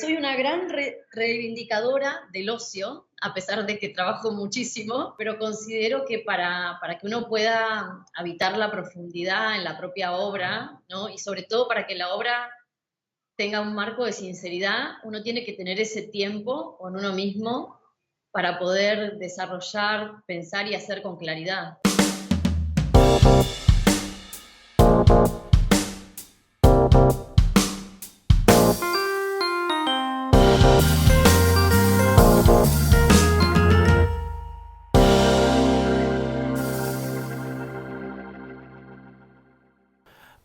Soy una gran reivindicadora del ocio, a pesar de que trabajo muchísimo, pero considero que para que uno pueda habitar la profundidad en la propia obra, ¿no? Y sobre todo para que la obra tenga un marco de sinceridad, uno tiene que tener ese tiempo con uno mismo para poder desarrollar, pensar y hacer con claridad.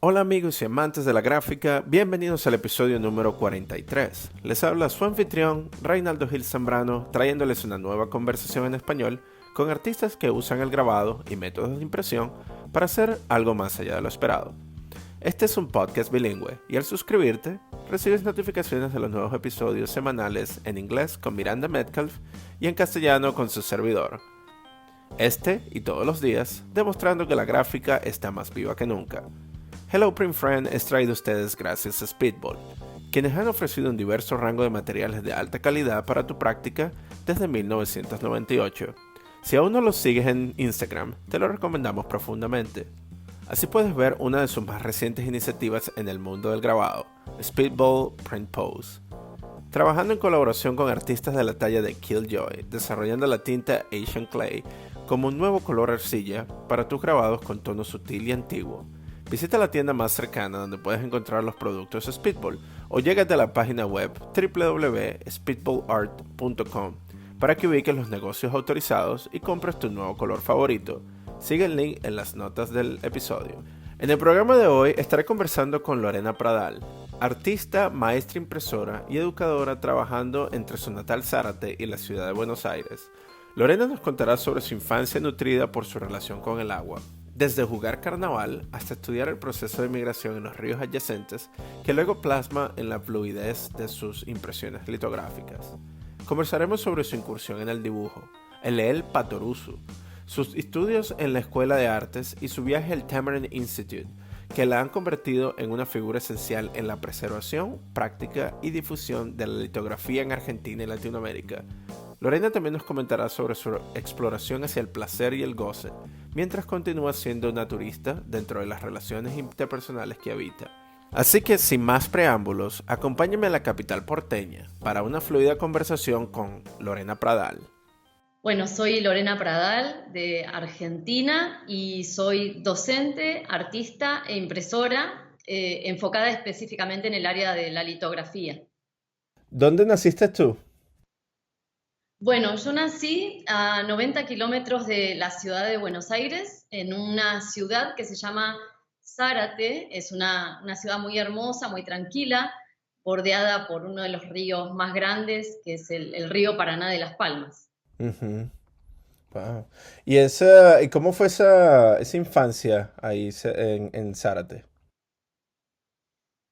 Hola amigos y amantes de la gráfica, bienvenidos al episodio número 43. Les habla su anfitrión, Reinaldo Gil Zambrano, trayéndoles una nueva conversación en español con artistas que usan el grabado y métodos de impresión para hacer algo más allá de lo esperado. Este es un podcast bilingüe y al suscribirte, recibes notificaciones de los nuevos episodios semanales en inglés con Miranda Metcalf y en castellano con su servidor. Este y todos los días, demostrando que la gráfica está más viva que nunca. Hello Print Friend es traído a ustedes gracias a Speedball, quienes han ofrecido un diverso rango de materiales de alta calidad para tu práctica desde 1998. Si aún no los sigues en Instagram, te lo recomendamos profundamente. Así puedes ver una de sus más recientes iniciativas en el mundo del grabado, Speedball Print Pose. Trabajando en colaboración con artistas de la talla de Killjoy, desarrollando la tinta Asian Clay como un nuevo color arcilla para tus grabados con tono sutil y antiguo. Visita la tienda más cercana donde puedes encontrar los productos Speedball o llégate a la página web www.speedballart.com para que ubiques los negocios autorizados y compres tu nuevo color favorito. Sigue el link en las notas del episodio. En el programa de hoy estaré conversando con Lorena Pradal, artista, maestra impresora y educadora trabajando entre su natal Zárate y la ciudad de Buenos Aires. Lorena nos contará sobre su infancia nutrida por su relación con el agua, desde jugar carnaval hasta estudiar el proceso de migración en los ríos adyacentes que luego plasma en la fluidez de sus impresiones litográficas. Conversaremos sobre su incursión en el dibujo, el Patorusu, sus estudios en la Escuela de Artes y su viaje al Tamarind Institute, que la han convertido en una figura esencial en la preservación, práctica y difusión de la litografía en Argentina y Latinoamérica. Lorena también nos comentará sobre su exploración hacia el placer y el goce, mientras continúa siendo una turista dentro de las relaciones interpersonales que habita. Así que, sin más preámbulos, acompáñame a la capital porteña para una fluida conversación con Lorena Pradal. Bueno, soy Lorena Pradal de Argentina y soy docente, artista e impresora, enfocada específicamente en el área de la litografía. ¿Dónde naciste tú? Bueno, yo nací a 90 kilómetros de la ciudad de Buenos Aires, en una ciudad que se llama Zárate. Es una ciudad muy hermosa, muy tranquila, bordeada por uno de los ríos más grandes, que es el río Paraná de Las Palmas. Ujú. Wow. ¿Y cómo fue esa infancia ahí en Zárate?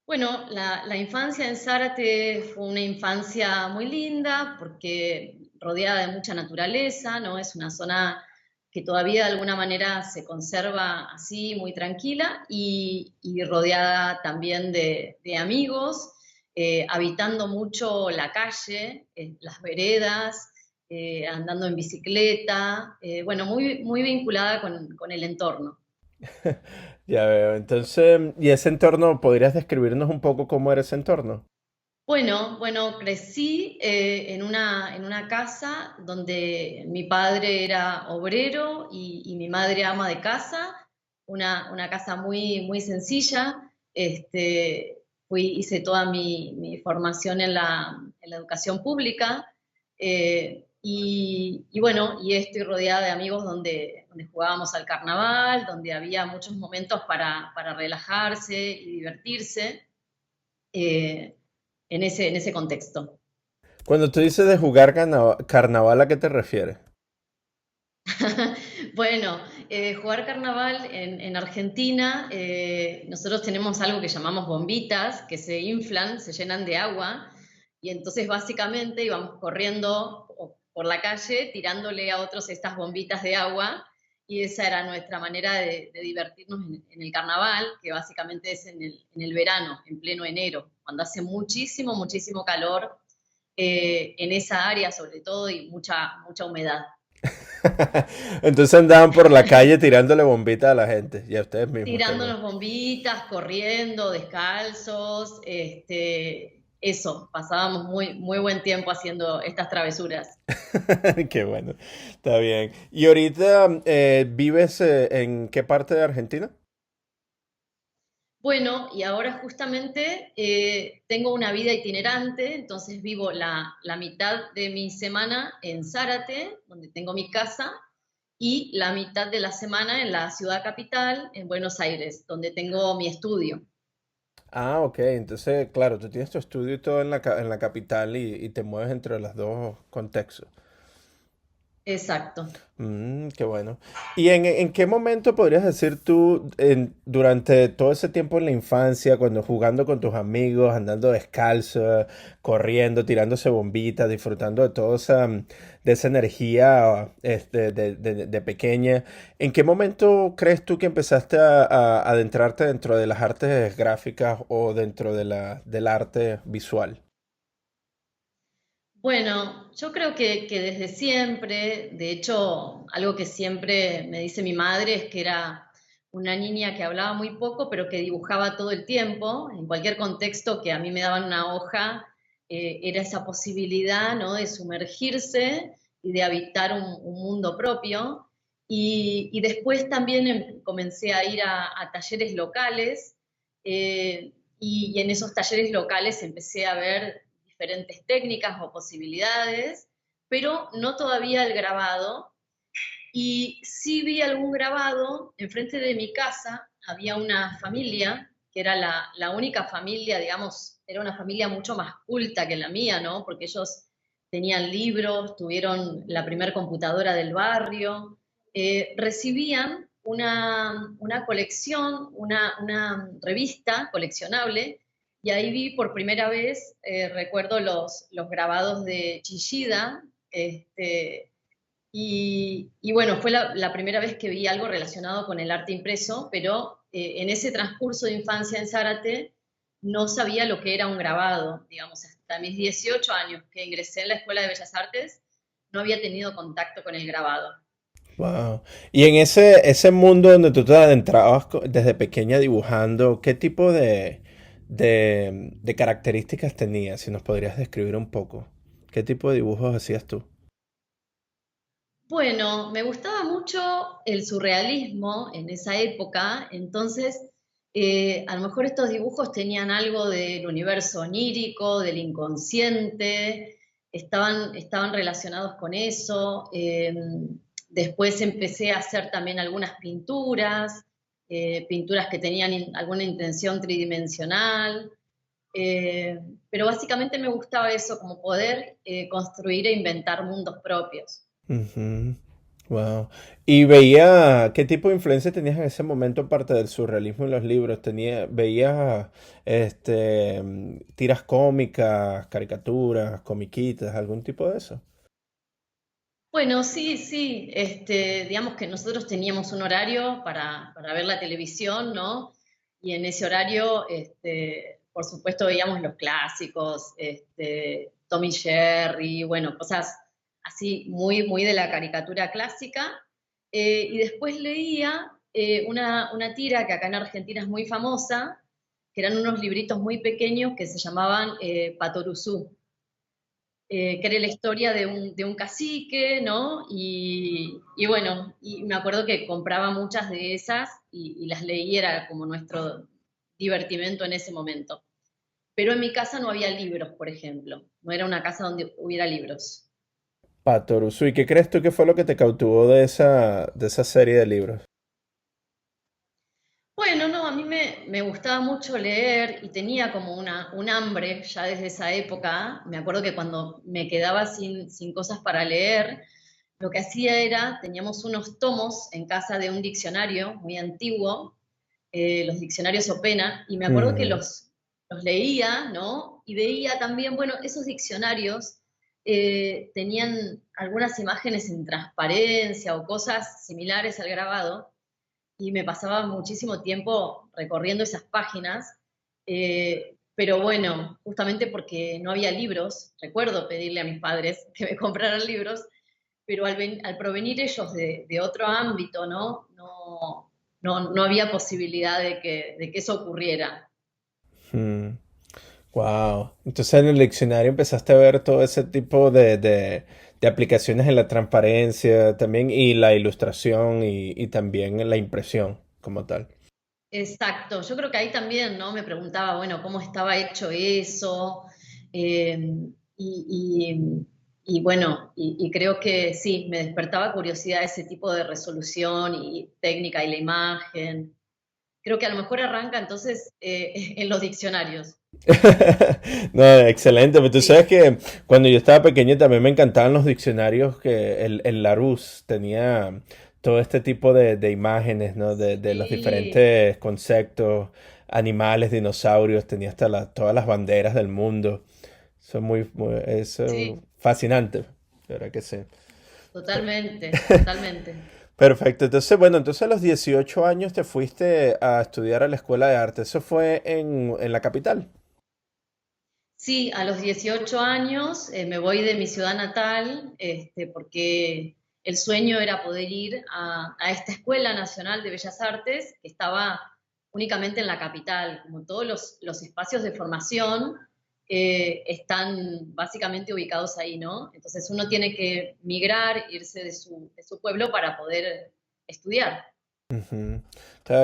Bueno, la infancia en Zárate fue una infancia muy linda porque rodeada de mucha naturaleza, ¿no? Es una zona que todavía de alguna manera se conserva así, muy tranquila y rodeada también de amigos, habitando mucho la calle, las veredas, andando en bicicleta, bueno, muy vinculada con el entorno. Ya veo. Entonces, ¿y ese entorno, podrías describirnos un poco cómo era ese entorno? Bueno, crecí en una casa donde mi padre era obrero y mi madre ama de casa, una casa muy sencilla. Hice toda mi formación en la educación pública, y bueno, y estoy rodeada de amigos donde jugábamos al carnaval, donde había muchos momentos para relajarse y divertirse. eh, en ese contexto. Cuando tú dices de jugar carnaval, ¿a qué te refieres? Bueno, jugar carnaval en Argentina, nosotros tenemos algo que llamamos bombitas, que se inflan, se llenan de agua, y entonces básicamente íbamos corriendo por la calle tirándole a otros estas bombitas de agua, y esa era nuestra manera de divertirnos en el carnaval, que básicamente es en el verano, en pleno enero, cuando hace muchísimo, muchísimo calor en esa área sobre todo y mucha, mucha humedad. Entonces andaban por la calle tirándole bombitas a la gente y a ustedes mismos también. Tirándonos bombitas, corriendo, descalzos, eso, pasábamos muy, muy buen tiempo haciendo estas travesuras. Qué bueno, está bien. ¿Y ahorita vives en qué parte de Argentina? Bueno, y ahora justamente tengo una vida itinerante, entonces vivo la mitad de mi semana en Zárate, donde tengo mi casa, y la mitad de la semana en la ciudad capital, en Buenos Aires, donde tengo mi estudio. Ah, ok. Entonces, claro, tú tienes tu estudio y todo en en la capital y te mueves entre los dos contextos. Exacto. Qué bueno. ¿Y en qué momento podrías decir tú, durante todo ese tiempo en la infancia, cuando jugando con tus amigos, andando descalzo, corriendo, tirándose bombitas, disfrutando de toda de esa energía de pequeña, ¿en qué momento crees tú que empezaste a adentrarte dentro de las artes gráficas o dentro de del arte visual? Bueno, yo creo que desde siempre, de hecho, algo que siempre me dice mi madre es que era una niña que hablaba muy poco, pero que dibujaba todo el tiempo, en cualquier contexto que a mí me daban una hoja, era esa posibilidad, ¿no? De sumergirse y de habitar un mundo propio. Y después también comencé a ir a talleres locales, y en esos talleres locales empecé a ver diferentes técnicas o posibilidades, pero no todavía el grabado. Y sí vi algún grabado, enfrente de mi casa había una familia, que era la única familia, digamos, era una familia mucho más culta que la mía, ¿no? Porque ellos tenían libros, tuvieron la primer computadora del barrio, recibían una colección, una revista coleccionable, y ahí vi por primera vez, recuerdo los grabados de Chillida, y bueno, fue la primera vez que vi algo relacionado con el arte impreso, pero en ese transcurso de infancia en Zárate no sabía lo que era un grabado, digamos, hasta mis 18 años que ingresé en la Escuela de Bellas Artes, no había tenido contacto con el grabado. Wow. Y en ese mundo donde tú te adentrabas desde pequeña dibujando, ¿qué tipo de características tenías? Si nos podrías describir un poco. ¿Qué tipo de dibujos hacías tú? Bueno, me gustaba mucho el surrealismo en esa época, entonces a lo mejor estos dibujos tenían algo del universo onírico, del inconsciente, estaban relacionados con eso. Después empecé a hacer también algunas pinturas, pinturas que tenían alguna intención tridimensional, pero básicamente me gustaba eso, como poder construir e inventar mundos propios. Ujú. Wow. Y veía qué tipo de influencia tenías en ese momento aparte del surrealismo en los libros. Veías tiras cómicas, caricaturas, comiquitas, algún tipo de eso. Bueno, sí, sí, digamos que nosotros teníamos un horario para ver la televisión, ¿no? Y en ese horario, por supuesto, veíamos los clásicos, Tom y Jerry, bueno, cosas así muy, muy de la caricatura clásica. Y después leía una tira que acá en Argentina es muy famosa, que eran unos libritos muy pequeños que se llamaban Patoruzú, que era la historia de un cacique, ¿no? Y bueno, y me acuerdo que compraba muchas de esas y las leí, era como nuestro divertimento en ese momento. Pero en mi casa no había libros, por ejemplo. No era una casa donde hubiera libros. Patorusu. ¿Y qué crees tú que fue lo que te cautivó de de esa serie de libros? Bueno, no, a mí me gustaba mucho leer y tenía como un hambre ya desde esa época. Me acuerdo que cuando me quedaba sin cosas para leer, lo que hacía era, teníamos unos tomos en casa de un diccionario muy antiguo, los diccionarios Opena, y me acuerdo que Ujú. los leía, ¿no? Y veía también, bueno, esos diccionarios tenían algunas imágenes en transparencia o cosas similares al grabado, y me pasaba muchísimo tiempo recorriendo esas páginas, pero bueno, justamente porque no había libros, recuerdo pedirle a mis padres que me compraran libros, pero al provenir ellos de otro ámbito, ¿no? No había posibilidad de que eso ocurriera. Wow. Entonces en el diccionario empezaste a ver todo ese tipo de aplicaciones en la transparencia también y la ilustración y también en la impresión como tal. Exacto, yo creo que ahí también, ¿no? Me preguntaba, bueno, cómo estaba hecho eso, eh, y, y- y bueno, y creo que sí, me despertaba curiosidad ese tipo de resolución y técnica y la imagen. Creo que a lo mejor arranca entonces en los diccionarios. No, excelente. Pero tú sabes Sí, que cuando yo estaba pequeño también me encantaban los diccionarios que el Larousse tenía todo este tipo de imágenes, ¿no? De los sí, diferentes conceptos, animales, dinosaurios, tenía hasta todas las banderas del mundo. Eso es eso sí, fascinante, de verdad que sí. totalmente, totalmente. Perfecto. Entonces, bueno, entonces a los 18 años te fuiste a estudiar a la escuela de arte. Eso fue en la capital. Sí, a los 18 años me voy de mi ciudad natal, porque el sueño era poder ir a esta Escuela Nacional de Bellas Artes, que estaba únicamente en la capital. Como todos los espacios de formación están básicamente ubicados ahí, ¿no? Entonces uno tiene que migrar, irse de su pueblo para poder estudiar. Ujú.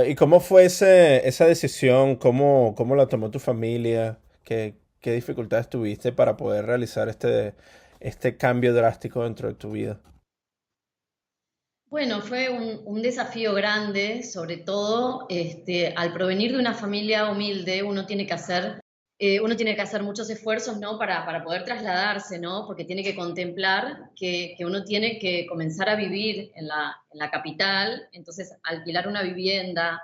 ¿Y cómo fue esa decisión? ¿Cómo la tomó tu familia? ¿Qué dificultades tuviste para poder realizar este cambio drástico dentro de tu vida? Bueno, fue un desafío grande, sobre todo al provenir de una familia humilde, uno tiene que hacer muchos esfuerzos, ¿no? Para poder trasladarse, ¿no? Porque tiene que contemplar que uno tiene que comenzar a vivir en la capital, entonces alquilar una vivienda,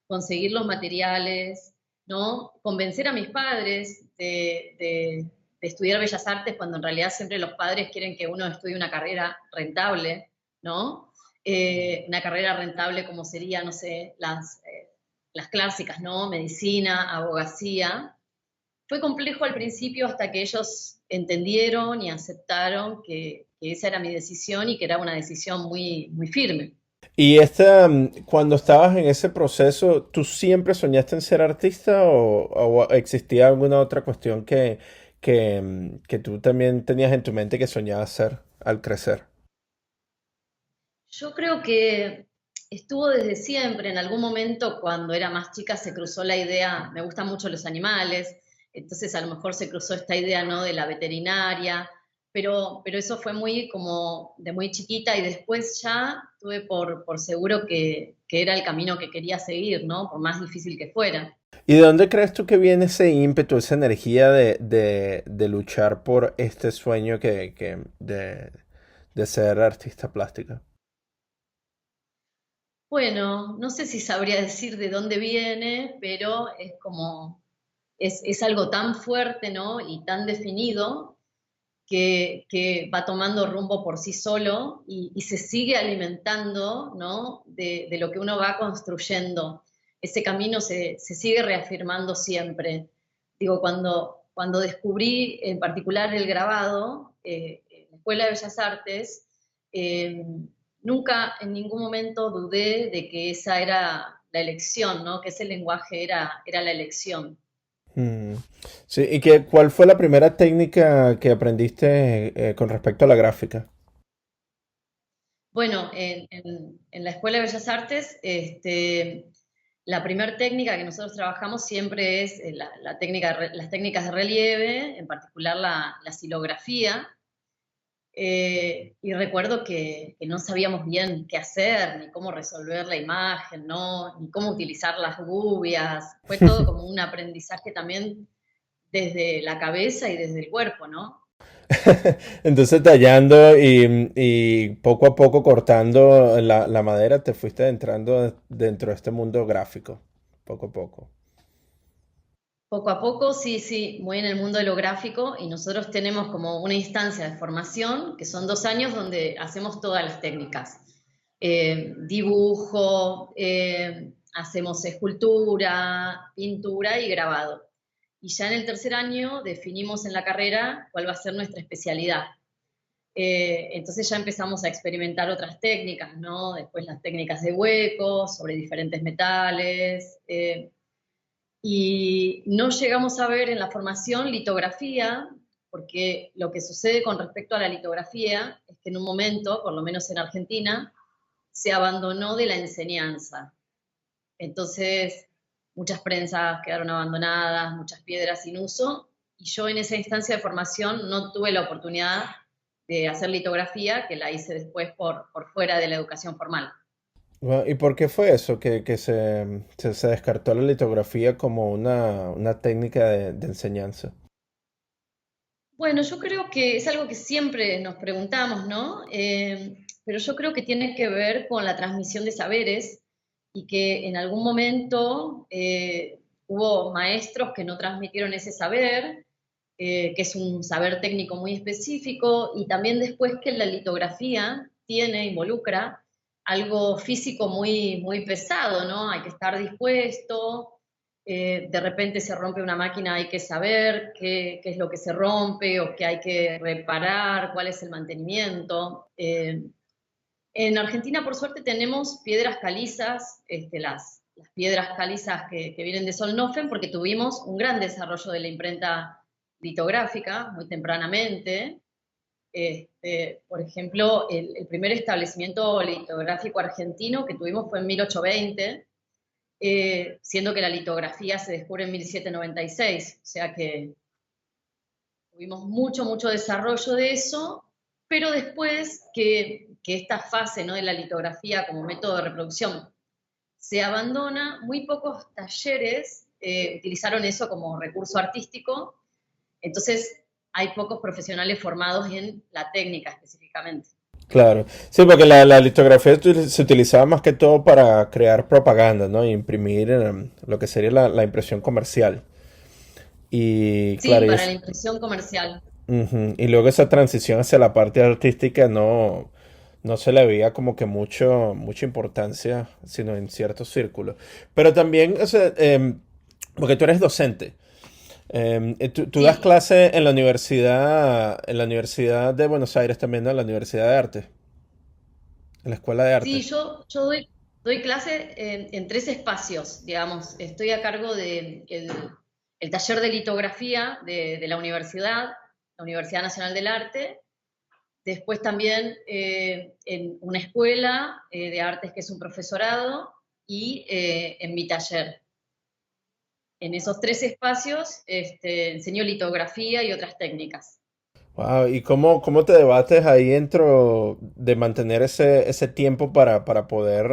conseguir los materiales, ¿no? Convencer a mis padres de estudiar Bellas Artes cuando en realidad siempre los padres quieren que uno estudie una carrera rentable, ¿no? Una carrera rentable como sería, no sé, las clásicas, ¿no? Medicina, abogacía. Fue complejo al principio hasta que ellos entendieron y aceptaron que esa era mi decisión y que era una decisión muy, muy firme. Y cuando estabas en ese proceso, ¿tú siempre soñaste en ser artista o existía alguna otra cuestión que tú también tenías en tu mente que soñabas ser al crecer? Yo creo que estuvo desde siempre, en algún momento cuando era más chica se cruzó la idea, me gustan mucho los animales, entonces a lo mejor se cruzó esta idea, ¿no? De la veterinaria, pero eso fue muy como de muy chiquita y después ya tuve por seguro que era el camino que quería seguir, ¿no? Por más difícil que fuera. ¿Y de dónde crees tú que viene ese ímpetu, esa energía de luchar por este sueño de ser artista plástica? Bueno, no sé si sabría decir de dónde viene, pero es como, es algo tan fuerte, ¿no? Y tan definido que va tomando rumbo por sí solo y se sigue alimentando, ¿no? de lo que uno va construyendo. Ese camino se sigue reafirmando siempre. Digo, cuando descubrí en particular el grabado, en la Escuela de Bellas Artes, eh, nunca en ningún momento dudé de que esa era la elección, ¿no? Que ese lenguaje era la elección. Mm. Sí, ¿y cuál fue la primera técnica que aprendiste con respecto a la gráfica? Bueno, en la Escuela de Bellas Artes, la primera técnica que nosotros trabajamos siempre es las técnicas de relieve, en particular la silografía. Y recuerdo que no sabíamos bien qué hacer, ni cómo resolver la imagen, ¿no? Ni cómo utilizar las gubias. Fue todo como un aprendizaje también desde la cabeza y desde el cuerpo, ¿no? Entonces tallando y poco a poco cortando la madera, te fuiste entrando dentro de este mundo gráfico, poco a poco. Poco a poco, sí, sí, muy en el mundo de lo gráfico y nosotros tenemos como una instancia de formación que son 2 años donde hacemos todas las técnicas. Dibujo, hacemos escultura, pintura y grabado. Y ya en el tercer año definimos en la carrera cuál va a ser nuestra especialidad. Entonces ya empezamos a experimentar otras técnicas, ¿no? Después las técnicas de huecos, sobre diferentes metales. Y no llegamos a ver en la formación litografía, porque lo que sucede con respecto a la litografía es que en un momento, por lo menos en Argentina, se abandonó de la enseñanza. Entonces, muchas prensas quedaron abandonadas, muchas piedras sin uso, y yo en esa instancia de formación no tuve la oportunidad de hacer litografía, que la hice después por fuera de la educación formal. Bueno, ¿y por qué fue eso? Que se descartó la litografía como una técnica de enseñanza. Bueno, yo creo que es algo que siempre nos preguntamos, ¿no? Pero yo creo que tiene que ver con la transmisión de saberes y que en algún momento hubo maestros que no transmitieron ese saber, que es un saber técnico muy específico, y también después que la litografía involucra algo físico muy, muy pesado, ¿no? Hay que estar dispuesto, de repente se rompe una máquina, hay que saber qué es lo que se rompe o qué hay que reparar, cuál es el mantenimiento. En Argentina, por suerte, tenemos piedras calizas, las piedras calizas que vienen de Solnofen, porque tuvimos un gran desarrollo de la imprenta litográfica muy tempranamente. Por ejemplo, el primer establecimiento litográfico argentino que tuvimos fue en 1820, siendo que la litografía se descubre en 1796, o sea que tuvimos mucho, mucho desarrollo de eso, pero después que esta fase, ¿no?, de la litografía como método de reproducción se abandona, muy pocos talleres utilizaron eso como recurso artístico, entonces hay pocos profesionales formados en la técnica específicamente. Claro, sí, porque la litografía se utilizaba más que todo para crear propaganda, ¿no? Y imprimir lo que sería la impresión comercial. Y Sí, claro, para la impresión comercial. ujú, y luego esa transición hacia la parte artística no se le veía como que mucha importancia, sino en ciertos círculos. Pero también, o sea, porque tú eres docente. Tú das Sí, clase en la Universidad de Buenos Aires también, ¿no? En la Universidad de Arte, en la Escuela de sí, Arte. yo doy clase en tres espacios, digamos. Estoy a cargo del el taller de litografía de la Universidad Nacional del Arte. Después también en una escuela de artes que es un profesorado y en mi taller. En esos tres espacios enseño litografía y otras técnicas. Wow, ¿y cómo te debates ahí dentro de mantener ese tiempo para poder,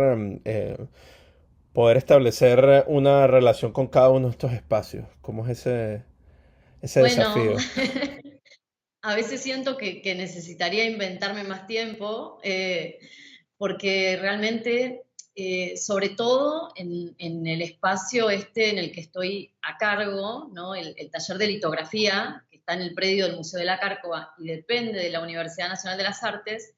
poder establecer una relación con cada uno de estos espacios? ¿Cómo es ese Bueno, desafío? a veces siento que necesitaría inventarme más tiempo, porque realmente, sobre todo en el espacio en el que estoy a cargo, ¿no? El taller de litografía, que está en el predio del Museo de la Cárcova y depende de la Universidad Nacional de las Artes,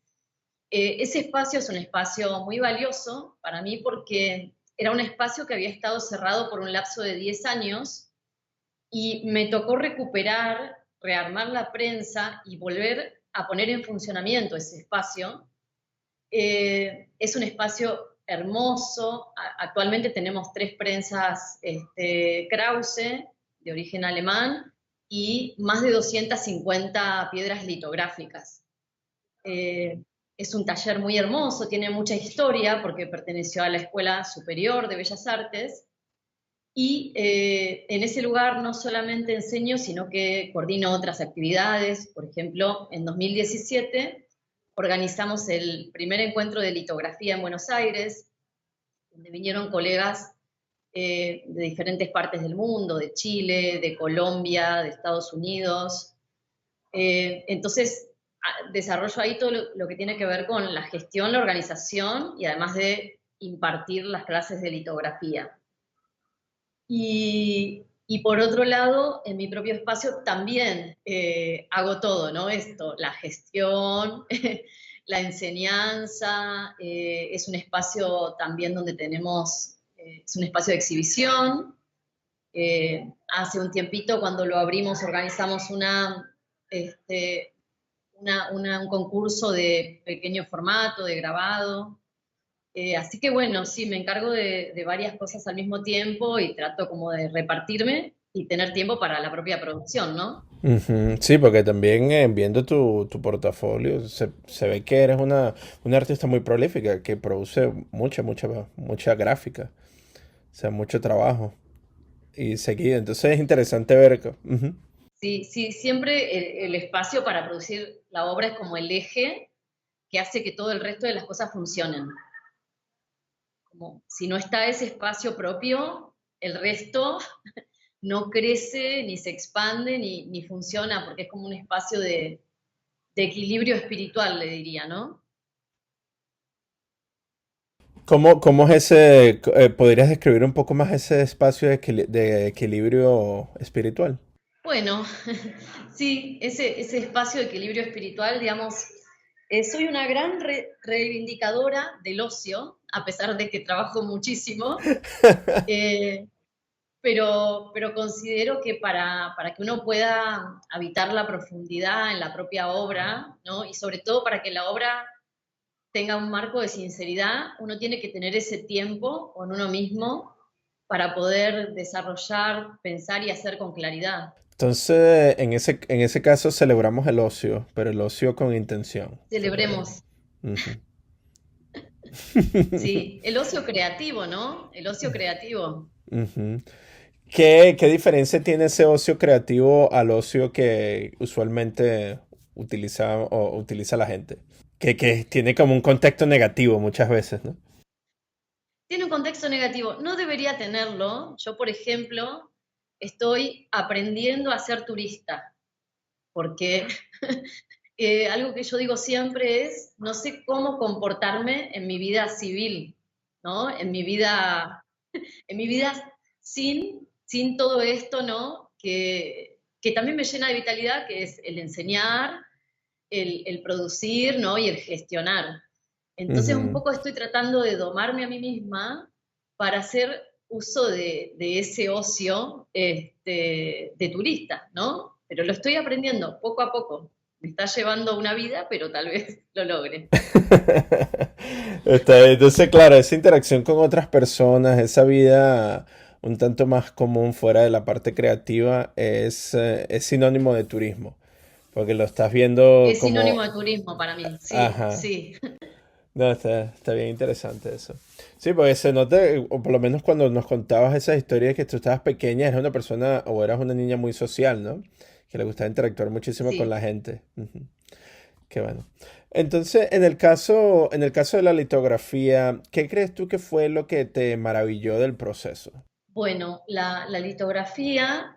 ese espacio es un espacio muy valioso para mí porque era un espacio que había estado cerrado por un lapso de 10 años y me tocó recuperar, rearmar la prensa y volver a poner en funcionamiento ese espacio. Es un espacio hermoso. Actualmente tenemos tres prensas Krause, de origen alemán, y más de 250 piedras litográficas. Es un taller muy hermoso, tiene mucha historia porque perteneció a la Escuela Superior de Bellas Artes, y en ese lugar no solamente enseño, sino que coordino otras actividades. Por ejemplo, en 2017 organizamos el primer encuentro de litografía en Buenos Aires, donde vinieron colegas de diferentes partes del mundo, de Chile, de Colombia, de Estados Unidos. Entonces, desarrollo ahí todo lo que tiene que ver con la gestión, la organización y además de impartir las clases de litografía. Y Y por otro lado, en mi propio espacio también hago todo, ¿no? Esto, la gestión, la enseñanza, es un espacio también donde tenemos, es un espacio de exhibición. Hace un tiempito, cuando lo abrimos, organizamos este, un concurso de pequeño formato, de grabado. Así que bueno, sí, me encargo de varias cosas al mismo tiempo y trato como de repartirme y tener tiempo para la propia producción, ¿no? Ujú. Sí, porque también viendo tu portafolio se ve que eres una artista muy prolífica que produce mucha gráfica, o sea, mucho trabajo y seguido. Entonces es interesante ver que... ujú. Sí, sí, siempre el espacio para producir la obra es como el eje que hace que todo el resto de las cosas funcionen. Como si no está ese espacio propio, el resto no crece, ni se expande, ni funciona, porque es como un espacio de equilibrio espiritual, le diría, ¿no? ¿Cómo es ese, podrías describir un poco más ese espacio de equilibrio espiritual? Bueno, sí, ese espacio de equilibrio espiritual, digamos, soy una gran reivindicadora del ocio, a pesar de que trabajo muchísimo, eh, pero considero que para que uno pueda habitar la profundidad en la propia obra, ¿no? Y sobre todo para que la obra tenga un marco de sinceridad, uno tiene que tener ese tiempo con uno mismo para poder desarrollar, pensar y hacer con claridad. Entonces, en ese caso celebramos el ocio, pero el ocio con intención, se podría decir. Celebremos, Ujú. sí, el ocio creativo, ¿no? El ocio creativo. Ujú. ¿Qué diferencia tiene ese ocio creativo al ocio que usualmente utiliza la gente? Que tiene como un contexto negativo muchas veces, ¿no? Tiene un contexto negativo, no debería tenerlo. Yo, por ejemplo, estoy aprendiendo a ser turista, porque algo que yo digo siempre es, no sé cómo comportarme en mi vida civil, ¿no? En mi vida sin todo esto, ¿no? Que también me llena de vitalidad, que es el enseñar, el producir, ¿no? Y el gestionar. Entonces, un Ujú. poco estoy tratando de domarme a mí misma para hacer uso de ese ocio de turista, ¿no? Pero lo estoy aprendiendo poco a poco. Me está llevando una vida, pero tal vez lo logre. Entonces, claro, esa interacción con otras personas, esa vida un tanto más común fuera de la parte creativa es sinónimo de turismo, porque lo estás viendo Es como... sinónimo de turismo para mí, sí, Ajá. sí, No, está bien interesante eso. Sí, porque se nota, o por lo menos cuando nos contabas esas historias que tú estabas pequeña, eras una persona o eras una niña muy social, ¿no? Que le gustaba interactuar muchísimo con sí. la gente. Ujú. Qué bueno. Entonces, en el caso de la litografía, ¿qué crees tú que fue lo que te maravilló del proceso? Bueno, la litografía,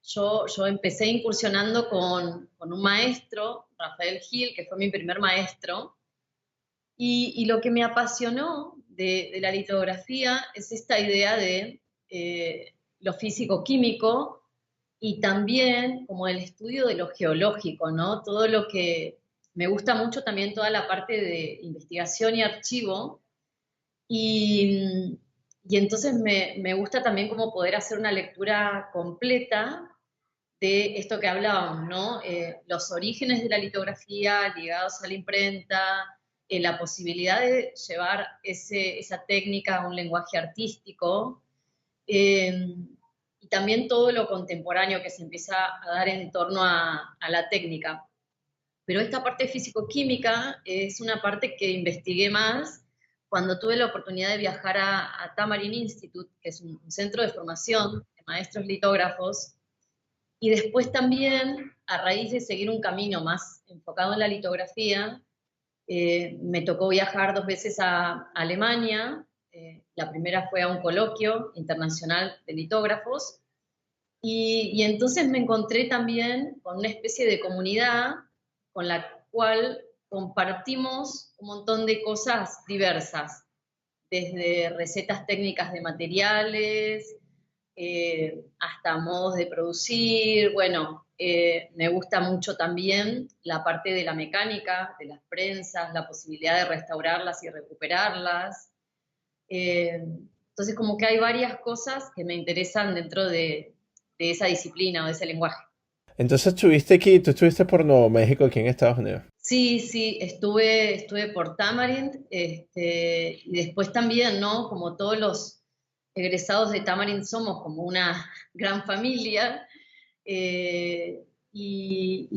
yo empecé incursionando con un maestro, Rafael Gil, que fue mi primer maestro, y lo que me apasionó de la litografía es esta idea de lo físico-químico y también como el estudio de lo geológico, ¿no? Todo lo que me gusta mucho también toda la parte de investigación y archivo, y, y entonces me gusta también como poder hacer una lectura completa de esto que hablábamos, ¿no? Los orígenes de la litografía ligados a la imprenta, la posibilidad de llevar esa técnica a un lenguaje artístico, eh, y también todo lo contemporáneo que se empieza a dar en torno a la técnica. Pero esta parte físico-química es una parte que investigué más cuando tuve la oportunidad de viajar a Tamarin Institute, que es un centro de formación de maestros litógrafos, y después también, a raíz de seguir un camino más enfocado en la litografía, me tocó viajar 2 veces a Alemania. La primera fue a un coloquio internacional de litógrafos, y entonces me encontré también con una especie de comunidad con la cual compartimos un montón de cosas diversas, desde recetas técnicas de materiales, hasta modos de producir. Bueno, me gusta mucho también la parte de la mecánica, de las prensas, la posibilidad de restaurarlas y recuperarlas. Entonces, como que hay varias cosas que me interesan dentro de esa disciplina o de ese lenguaje. Entonces estuviste aquí, tú estuviste por Nuevo México, aquí en Estados Unidos. Sí, sí, estuve por Tamarind, y después también, ¿no? Como todos los egresados de Tamarind somos como una gran familia, y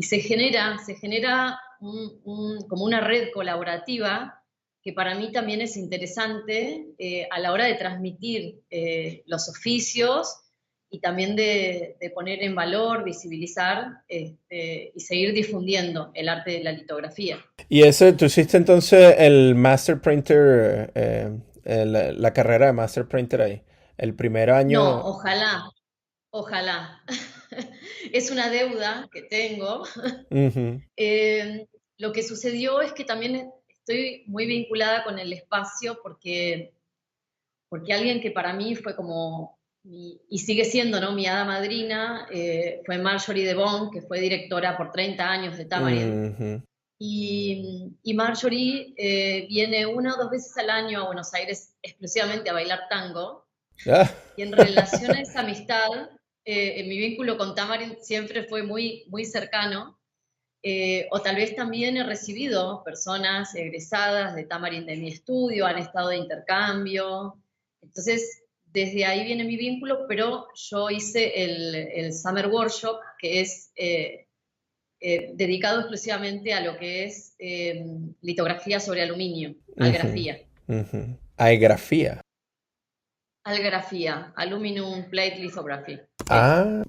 se genera como una red colaborativa que para mí también es interesante a la hora de transmitir los oficios y también de poner en valor, visibilizar y seguir difundiendo el arte de la litografía. Y ese, tú hiciste entonces el Master Printer, la carrera de Master Printer ahí. El primer No, año. ojalá, ojalá. Es una deuda que tengo. Ujú, Eh, lo que sucedió es que también estoy muy vinculada con el espacio porque alguien que para mí fue como, y sigue siendo, ¿no? Mi hada madrina, fue Marjorie DeBon, que fue directora por 30 años de Tamarind. ujú. Y Marjorie viene una o dos veces al año a Buenos Aires exclusivamente a bailar tango. Ah, Y en relación a esa amistad, mi vínculo con Tamarind siempre fue muy, muy cercano. O tal vez también he recibido personas egresadas de Tamarind de mi estudio, han estado de intercambio. Entonces, desde ahí viene mi vínculo, pero yo hice el Summer Workshop, que es dedicado exclusivamente a lo que es litografía sobre aluminio, ujú, algrafía. ujú. Hay grafía. Algrafía, Aluminum Plate Lithography. Sí, Ah,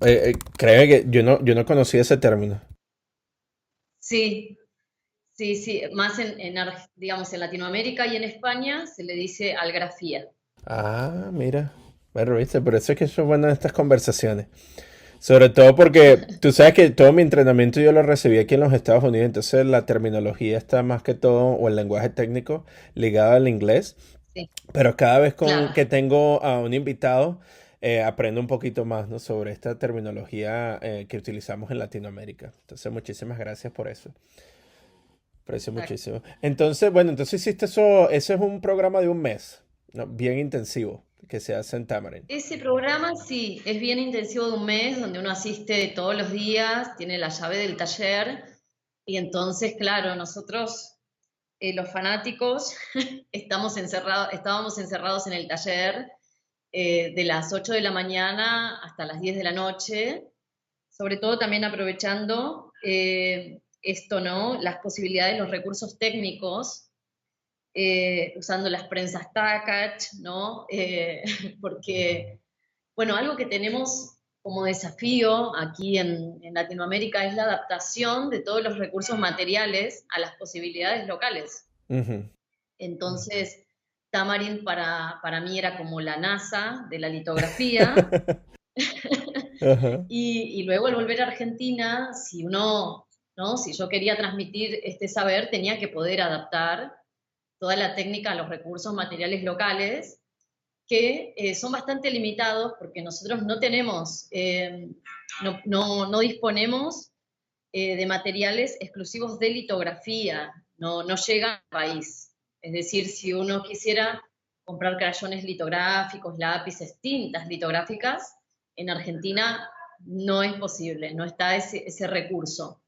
créeme que yo no conocía ese término. sí, sí, sí. Más digamos, en Latinoamérica y en España se le dice algrafía. Ah, mira. Bueno, viste, por eso es que son buenas estas conversaciones. Sobre todo porque tú sabes que todo mi entrenamiento yo lo recibí aquí en los Estados Unidos, entonces la terminología está más que todo, o el lenguaje técnico, ligado al inglés. Sí, Pero cada vez claro. que tengo a un invitado, aprendo un poquito más, ¿no? Sobre esta terminología que utilizamos en Latinoamérica. Entonces, muchísimas gracias por eso. Aprecio Exacto. muchísimo. Entonces, bueno, entonces hiciste eso, ese es un programa de un mes, ¿no? Bien intensivo, que se hace en Tamarind. Ese programa sí, es bien intensivo de un mes, donde uno asiste todos los días, tiene la llave del taller, y entonces, claro, nosotros, los fanáticos, estábamos encerrados en el taller de las 8 de la mañana hasta las 10 de la noche, sobre todo también aprovechando esto, ¿no? Las posibilidades, los recursos técnicos, usando las prensas Takach, ¿no? Porque, bueno, algo que tenemos como desafío aquí en Latinoamérica es la adaptación de todos los recursos materiales a las posibilidades locales. Ujú. Entonces, Tamarind para mí era como la NASA de la litografía. Ajá. Y luego al volver a Argentina, si uno, ¿no? Si yo quería transmitir este saber, tenía que poder adaptar toda la técnica a los recursos materiales locales, que son bastante limitados porque nosotros no tenemos, no disponemos de materiales exclusivos de litografía, no llega al país. Es decir, si uno quisiera comprar crayones litográficos, lápices, tintas litográficas, en Argentina no es posible, no está ese recurso.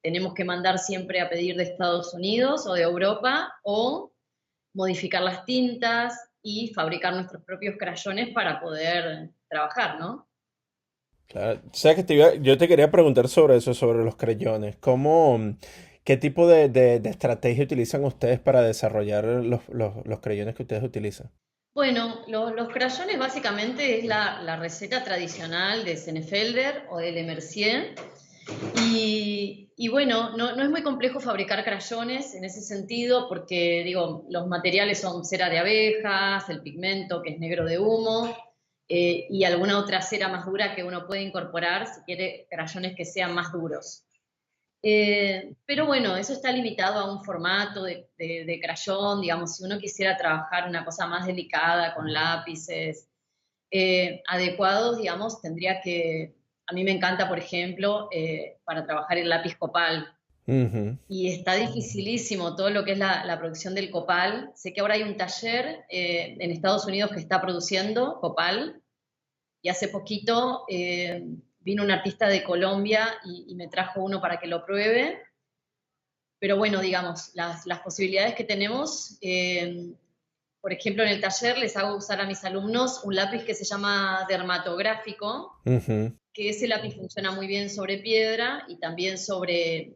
Tenemos que mandar siempre a pedir de Estados Unidos o de Europa o modificar las tintas y fabricar nuestros propios crayones para poder trabajar, ¿no? Claro, o sea que yo te quería preguntar sobre eso, sobre los crayones. ¿Qué tipo de estrategia utilizan ustedes para desarrollar los crayones que ustedes utilizan? Bueno, los crayones básicamente es la receta tradicional de Senefelder o de Le Mercier. Y bueno, no es muy complejo fabricar crayones en ese sentido porque, digo, los materiales son cera de abejas, el pigmento que es negro de humo, y alguna otra cera más dura que uno puede incorporar si quiere crayones que sean más duros. Pero bueno, eso está limitado a un formato de crayón, digamos, si uno quisiera trabajar una cosa más delicada con lápices, adecuados, digamos, a mí me encanta, por ejemplo, para trabajar el lápiz copal. Ujú. Y está dificilísimo todo lo que es la producción del copal. Sé que ahora hay un taller en Estados Unidos que está produciendo copal, y hace poquito vino un artista de Colombia y me trajo uno para que lo pruebe. Pero bueno, digamos, las posibilidades que tenemos, por ejemplo, en el taller les hago usar a mis alumnos un lápiz que se llama dermatográfico, Ujú. que ese lápiz funciona muy bien sobre piedra y también sobre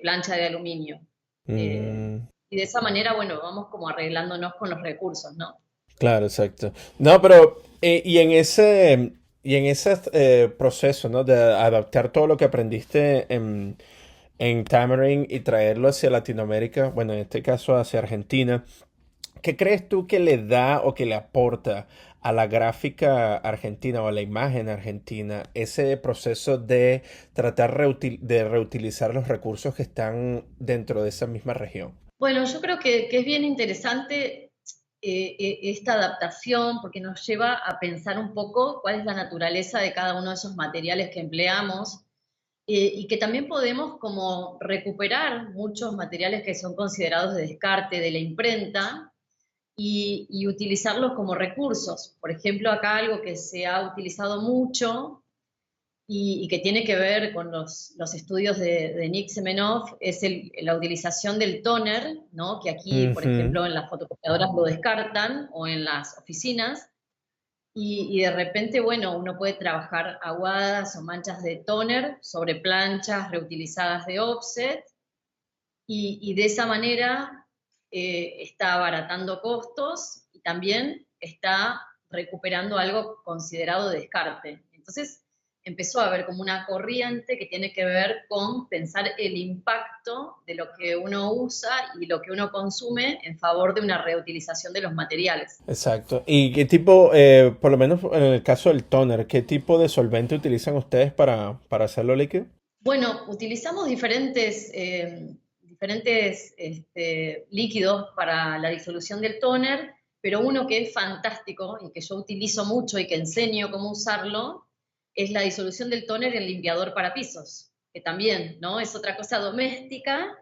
plancha de aluminio. Eh, Mm, y de esa manera, bueno, vamos como arreglándonos con los recursos, ¿no? claro, exacto. No, pero y en ese proceso, ¿no? De adaptar todo lo que aprendiste en Tamarind y traerlo hacia Latinoamérica, bueno, en este caso hacia Argentina, ¿qué crees tú que le da o que le aporta a la gráfica argentina o a la imagen argentina ese proceso de tratar de reutilizar los recursos que están dentro de esa misma región? Bueno, yo creo que es bien interesante esta adaptación porque nos lleva a pensar un poco cuál es la naturaleza de cada uno de esos materiales que empleamos, y que también podemos como recuperar muchos materiales que son considerados de descarte de la imprenta y utilizarlos como recursos. Por ejemplo, acá algo que se ha utilizado mucho y que tiene que ver con los estudios de Nick Semenoff es la utilización del tóner, ¿no? Que aquí, por Ujú. ejemplo, en las fotocopiadoras lo descartan o en las oficinas. Y de repente, bueno, uno puede trabajar aguadas o manchas de tóner sobre planchas reutilizadas de offset, y de esa manera está abaratando costos y también está recuperando algo considerado descarte. Entonces empezó a haber como una corriente que tiene que ver con pensar el impacto de lo que uno usa y lo que uno consume en favor de una reutilización de los materiales. Exacto. ¿Y qué tipo, por lo menos en el caso del toner, qué tipo de solvente utilizan ustedes para hacerlo líquido? Bueno, utilizamos diferentes líquidos para la disolución del tóner, pero uno que es fantástico y que yo utilizo mucho y que enseño cómo usarlo es la disolución del tóner en limpiador para pisos, que también, ¿no? Es otra cosa doméstica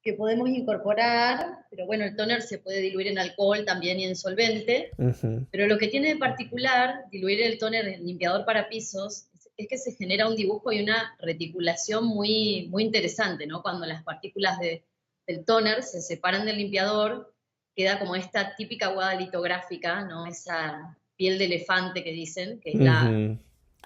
que podemos incorporar, pero bueno, el tóner se puede diluir en alcohol también y en solvente, Ujú. pero lo que tiene de particular diluir el tóner en limpiador para pisos es que se genera un dibujo y una reticulación muy, muy interesante, ¿no? Cuando las partículas del tóner se separan del limpiador, queda como esta típica aguada litográfica, ¿no? Esa piel de elefante que dicen, que es Ujú.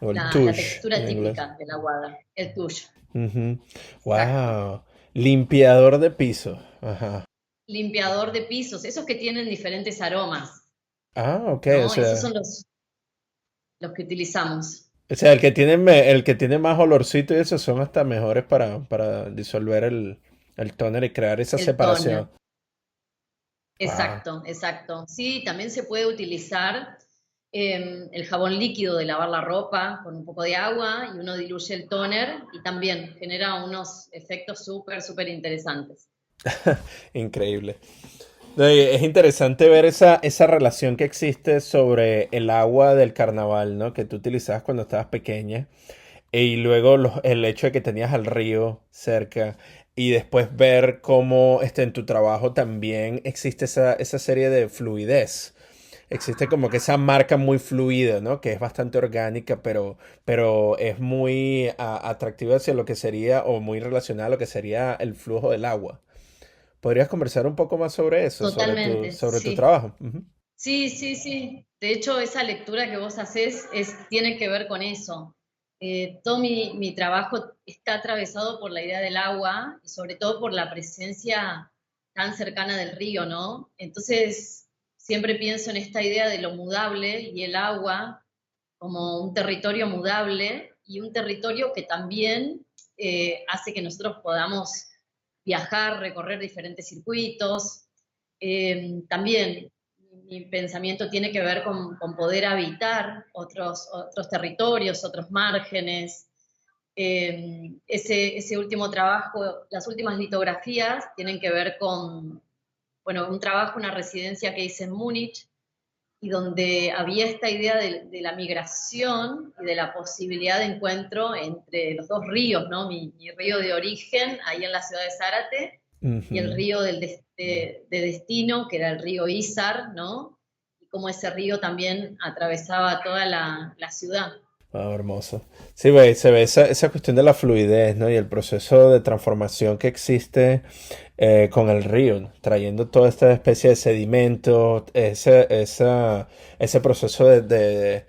O el la touche textura en inglés. típica de la aguada, el tuyo. Ujú. Exacto. Wow. Limpiador de piso. Ajá. Limpiador de pisos, esos que tienen diferentes aromas, Ah, ok. O ¿no? Esos sea, son los que utilizamos. el que tiene más olorcito y eso son hasta mejores para disolver el toner y crear esa El toner. separación. Wow. Exacto, exacto. Sí, también se puede utilizar el jabón líquido de lavar la ropa con un poco de agua y uno diluye el tóner y también genera unos efectos súper, súper interesantes. Increíble. No, y es interesante ver esa relación que existe sobre el agua del carnaval, ¿no? Que tú utilizabas cuando estabas pequeña. Y luego el hecho de que tenías al río cerca. Y después ver cómo en tu trabajo también existe esa serie de fluidez. Existe como que esa marca muy fluida, ¿no? Que es bastante orgánica, pero es muy atractiva hacia lo que sería, o muy relacionada a lo que sería el flujo del agua. ¿Podrías conversar un poco más sobre eso, sobre tu, Totalmente, sobre tu sí. trabajo? Ujú. Sí, sí, sí. De hecho, esa lectura que vos haces tiene que ver con eso. Todo mi trabajo está atravesado por la idea del agua y sobre todo por la presencia tan cercana del río, ¿no? Entonces, siempre pienso en esta idea de lo mudable y el agua como un territorio mudable y un territorio que también hace que nosotros podamos viajar, recorrer diferentes circuitos. También mi pensamiento tiene que ver con poder habitar otros territorios, otros márgenes. Ese último trabajo, las últimas litografías tienen que ver con, bueno, un trabajo, una residencia que hice en Múnich, y donde había esta idea de la migración y de la posibilidad de encuentro entre los dos ríos, ¿no? Mi río de origen, ahí en la ciudad de Zárate, y el Ujú. río de destino, que era el río Izar, ¿no? Y cómo ese río también atravesaba toda la ciudad. Ah, hermoso. Sí, se ve esa cuestión de la fluidez, ¿no? Y el proceso de transformación que existe con el río, ¿no? Trayendo toda esta especie de sedimento, ese proceso de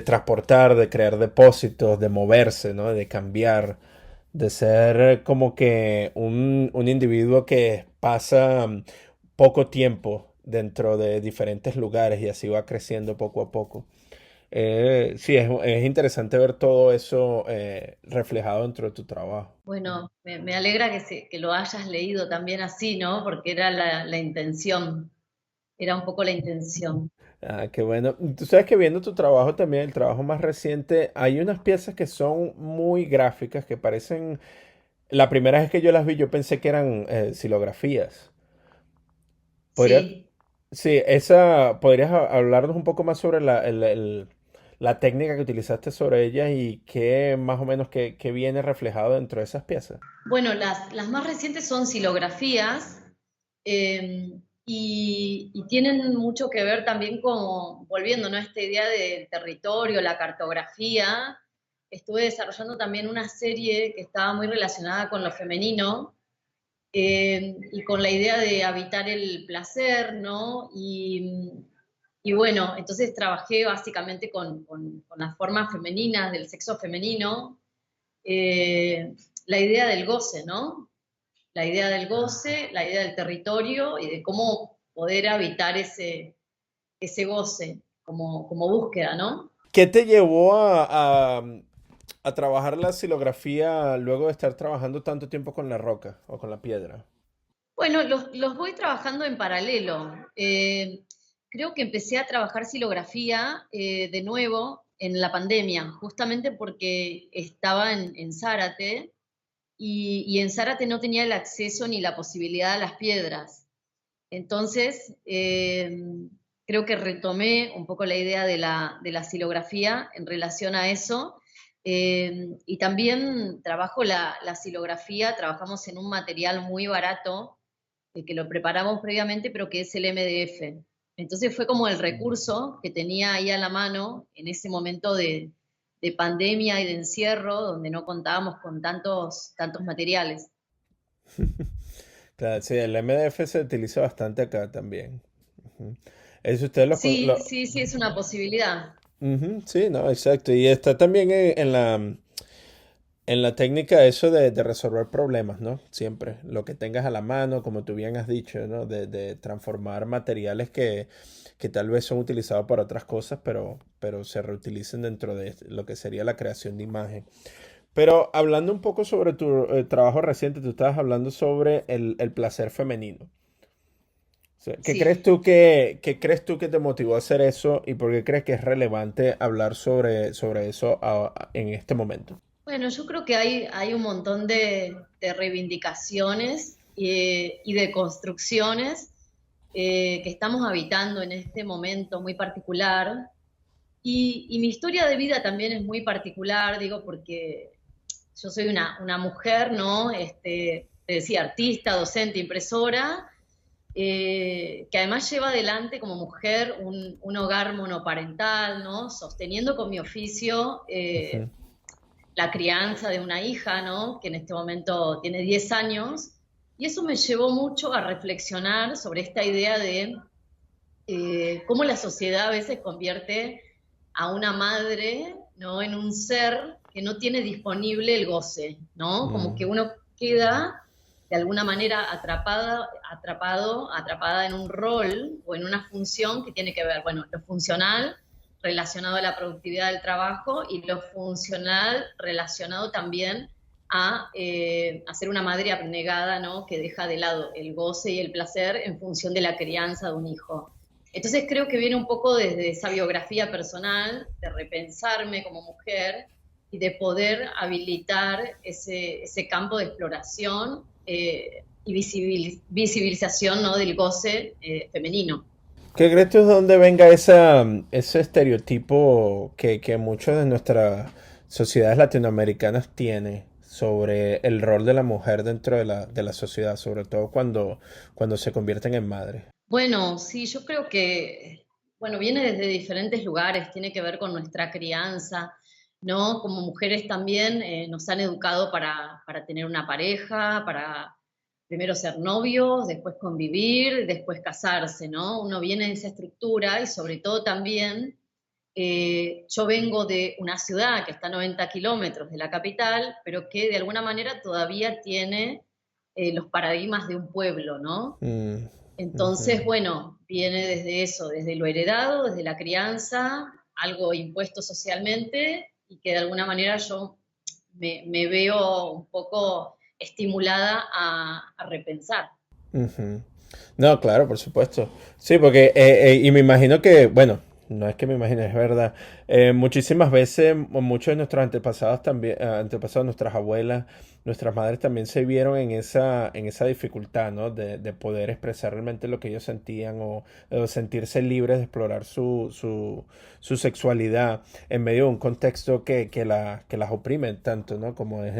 transportar, de crear depósitos, de moverse, ¿no? De cambiar, de ser como que un individuo que pasa poco tiempo dentro de diferentes lugares y así va creciendo poco a poco. Sí, es interesante ver todo eso reflejado dentro de tu trabajo. Bueno, me alegra que lo hayas leído también así, ¿no? Porque era la intención, era un poco la intención. Ah, qué bueno. Tú sabes que viendo tu trabajo también, el trabajo más reciente, hay unas piezas que son muy gráficas, que parecen... La primera vez que yo las vi, yo pensé que eran silografías. Podría... Sí. Sí, ¿podrías hablarnos un poco más sobre la técnica que utilizaste sobre ellas y qué más o menos qué viene reflejado dentro de esas piezas? Bueno, las más recientes son silografías, y tienen mucho que ver también con, volviendo, ¿no? A esta idea del territorio, la cartografía. Estuve desarrollando también una serie que estaba muy relacionada con lo femenino, y con la idea de habitar el placer, ¿no? Y bueno, entonces trabajé básicamente con las formas femeninas, del sexo femenino, la idea del goce, ¿no? La idea del goce, la idea del territorio y de cómo poder habitar ese goce como búsqueda, ¿no? ¿Qué te llevó a trabajar la silografía luego de estar trabajando tanto tiempo con la roca o con la piedra? Bueno, los voy trabajando en paralelo. Creo que empecé a trabajar silografía de nuevo en la pandemia, justamente porque estaba en Zárate y en Zárate no tenía el acceso ni la posibilidad a las piedras. Entonces, creo que retomé un poco la idea de la silografía en relación a eso. Y también trabajo la silografía, trabajamos en un material muy barato, que lo preparamos previamente, pero que es el MDF. Entonces fue como el recurso que tenía ahí a la mano en ese momento de pandemia y de encierro, donde no contábamos con tantos materiales. Claro, sí, el MDF se utiliza bastante acá también. Ujú. Eso ustedes Sí, sí, sí, es una posibilidad. Ujú, sí, no, exacto. Y está también en la técnica eso de resolver problemas, ¿no? Siempre. Lo que tengas a la mano, como tú bien has dicho, ¿no? De transformar materiales que tal vez son utilizados para otras cosas, pero se reutilicen dentro de lo que sería la creación de imagen. Pero hablando un poco sobre tu trabajo reciente, tú estabas hablando sobre el placer femenino. O sea, Sí. qué crees tú que te motivó a hacer eso y por qué crees que es relevante hablar sobre eso en este momento? Bueno, yo creo que hay un montón de reivindicaciones y de construcciones que estamos habitando en este momento muy particular. Y mi historia de vida también es muy particular, digo, porque yo soy una mujer, ¿no? Te decía, artista, docente, impresora, que además lleva adelante como mujer un hogar monoparental, ¿no? Sosteniendo con mi oficio Ujú. la crianza de una hija, ¿no? Que en este momento tiene 10 años. Y eso me llevó mucho a reflexionar sobre esta idea de cómo la sociedad a veces convierte a una madre, ¿no? En un ser que no tiene disponible el goce, ¿no? Como que Mm, uno queda de alguna manera atrapada en un rol o en una función que tiene que ver, bueno, lo funcional relacionado a la productividad del trabajo y lo funcional relacionado también a ser una madre abnegada, ¿no? Que deja de lado el goce y el placer en función de la crianza de un hijo. Entonces creo que viene un poco desde esa biografía personal, de repensarme como mujer y de poder habilitar ese campo de exploración y visibilización, ¿no? Del goce femenino. ¿Qué crees tú de dónde venga ese estereotipo que muchas de nuestras sociedades latinoamericanas tienen sobre el rol de la mujer dentro de la sociedad, sobre todo cuando se convierten en madres? Bueno, sí, yo creo que, bueno, viene desde diferentes lugares, tiene que ver con nuestra crianza, ¿no? Como mujeres también nos han educado para tener una pareja, para primero ser novios, después convivir, después casarse, ¿no? Uno viene de esa estructura y sobre todo también yo vengo de una ciudad que está a 90 kilómetros de la capital, pero que de alguna manera todavía tiene los paradigmas de un pueblo, ¿no? Mm, ujú. Entonces, bueno, viene desde eso, desde lo heredado, desde la crianza, algo impuesto socialmente y que de alguna manera yo me veo un poco estimulada a repensar. Ujú. No, claro, por supuesto. Sí, porque, y me imagino que, bueno, no es que me imagine, es verdad. Muchísimas veces, muchos de nuestros antepasados también, antepasados, nuestras abuelas, nuestras madres también se vieron en esa dificultad, ¿no? De poder expresar realmente lo que ellos sentían o sentirse libres de explorar su sexualidad en medio de un contexto que las oprime tanto, ¿no? Como es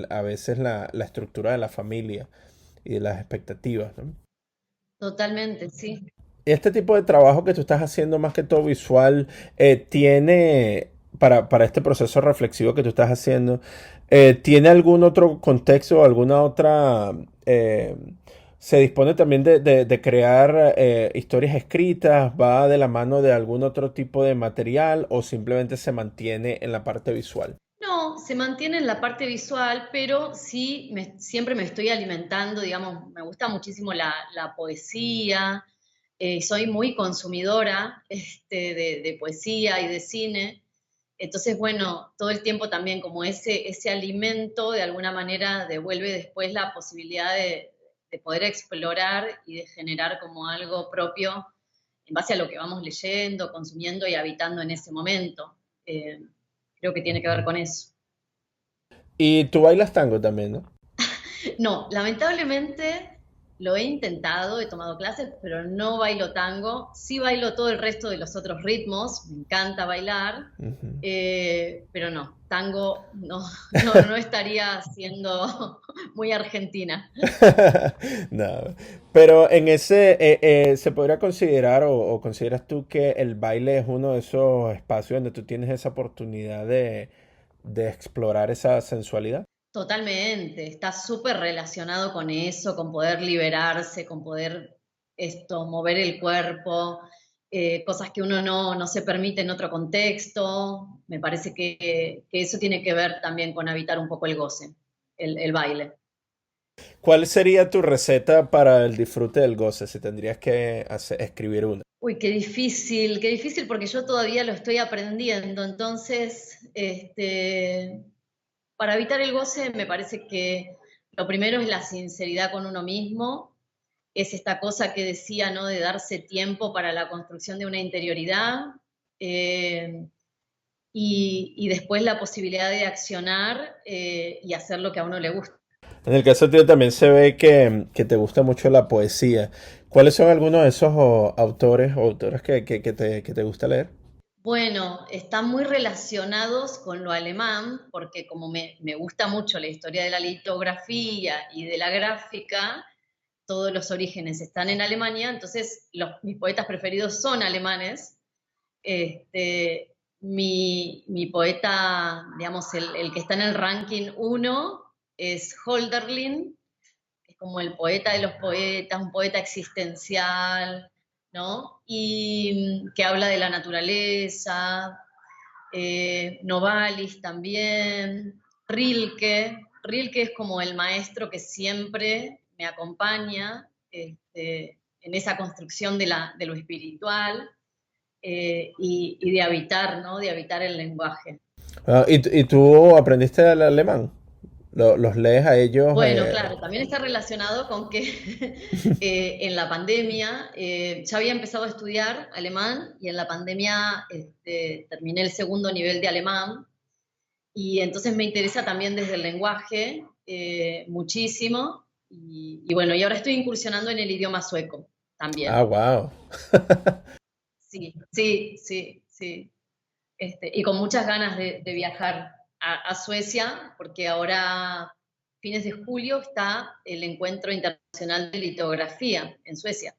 a veces la estructura de la familia y de las expectativas, ¿no? Totalmente, sí. Este tipo de trabajo que tú estás haciendo, más que todo visual, tiene, para este proceso reflexivo que tú estás haciendo, ¿tiene algún otro contexto o alguna otra... se dispone también de crear historias escritas, va de la mano de algún otro tipo de material o simplemente se mantiene en la parte visual? No, se mantiene en la parte visual, pero sí siempre me estoy alimentando, digamos, me gusta muchísimo la poesía, soy muy consumidora de poesía y de cine, entonces, bueno, todo el tiempo también como ese alimento de alguna manera devuelve después la posibilidad de poder explorar y de generar como algo propio en base a lo que vamos leyendo, consumiendo y habitando en ese momento. Creo que tiene que ver con eso. Y tú bailas tango también, ¿no? No, lamentablemente lo he intentado, he tomado clases, pero no bailo tango. Sí bailo todo el resto de los otros ritmos, me encanta bailar, Ujú. pero no, tango no estaría siendo muy argentina. No, pero en ese, ¿se podría considerar o consideras tú que el baile es uno de esos espacios donde tú tienes esa oportunidad de explorar esa sensualidad? Totalmente, está súper relacionado con eso, con poder liberarse, con poder mover el cuerpo, cosas que uno no se permite en otro contexto. Me parece que eso tiene que ver también con habitar un poco el goce, el baile. ¿Cuál sería tu receta para el disfrute del goce si tendrías que escribir una? Uy, qué difícil porque yo todavía lo estoy aprendiendo. Entonces, para evitar el goce me parece que lo primero es la sinceridad con uno mismo, es esta cosa que decía, ¿no? De darse tiempo para la construcción de una interioridad eh, y después la posibilidad de accionar y hacer lo que a uno le gusta. En el caso tuyo también se ve que te gusta mucho la poesía. ¿Cuáles son algunos de esos autores o autoras que te gusta leer? Bueno, están muy relacionados con lo alemán, porque como me gusta mucho la historia de la litografía y de la gráfica, todos los orígenes están en Alemania, entonces mis poetas preferidos son alemanes. Mi poeta, digamos, el que está en el ranking uno es Holderlin, que es como el poeta de los poetas, un poeta existencial, ¿no? Y que habla de la naturaleza, Novalis también, Rilke es como el maestro que siempre me acompaña en esa construcción de lo espiritual y de habitar, ¿no? De habitar el lenguaje. Ah, y tú aprendiste el alemán? ¿Los lees a ellos? Bueno, claro, también está relacionado con que en la pandemia ya había empezado a estudiar alemán y en la pandemia terminé el segundo nivel de alemán y entonces me interesa también desde el lenguaje muchísimo y bueno, y ahora estoy incursionando en el idioma sueco Ah, también. wow. Sí, sí, sí, sí. Y con muchas ganas de viajar a Suecia, porque ahora, fines de julio, está el Encuentro Internacional de Litografía en Suecia.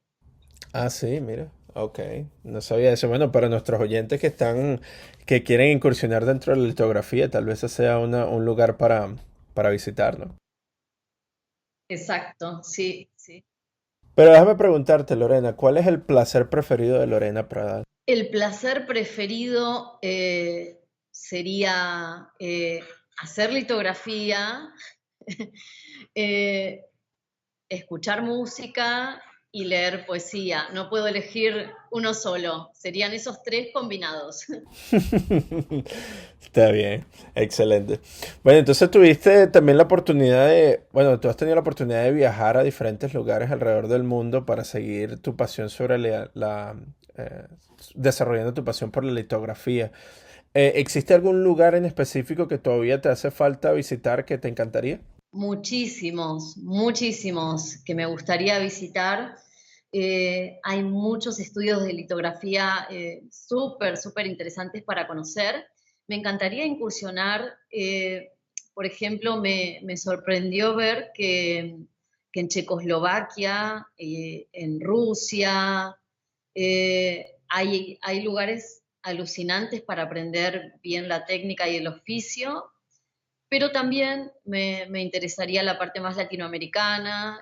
Ah, sí, mira. Ok, no sabía eso. Bueno, para nuestros oyentes que quieren incursionar dentro de la litografía, tal vez ese sea un lugar para visitar, ¿no? Exacto, sí, sí. Pero déjame preguntarte, Lorena, ¿cuál es el placer preferido de Lorena Pradal? El placer preferido sería hacer litografía, eh, escuchar música y leer poesía. No puedo elegir uno solo, serían esos tres combinados. Está bien, excelente. Bueno, entonces tuviste también la oportunidad bueno, tú has tenido la oportunidad de viajar a diferentes lugares alrededor del mundo para seguir tu pasión sobre desarrollando tu pasión por la litografía. ¿Existe algún lugar en específico que todavía te hace falta visitar que te encantaría? Muchísimos, muchísimos que me gustaría visitar. Hay muchos estudios de litografía súper, súper interesantes para conocer. Me encantaría incursionar, por ejemplo, me sorprendió ver que en Checoslovaquia, en Rusia, hay lugares alucinantes para aprender bien la técnica y el oficio, pero también me interesaría la parte más latinoamericana.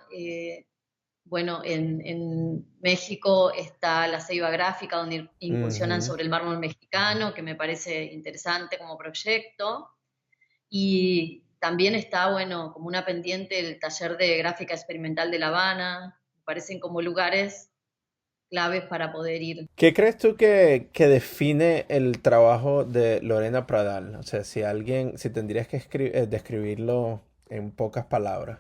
Bueno, en México está la Ceiba Gráfica, donde incursionan Ujú. sobre el mármol mexicano, que me parece interesante como proyecto. Y también está, bueno, como una pendiente el taller de gráfica experimental de La Habana. Me parecen como lugares claves para poder ir. ¿Qué crees tú que define el trabajo de Lorena Pradal? O sea, si tendrías que describirlo en pocas palabras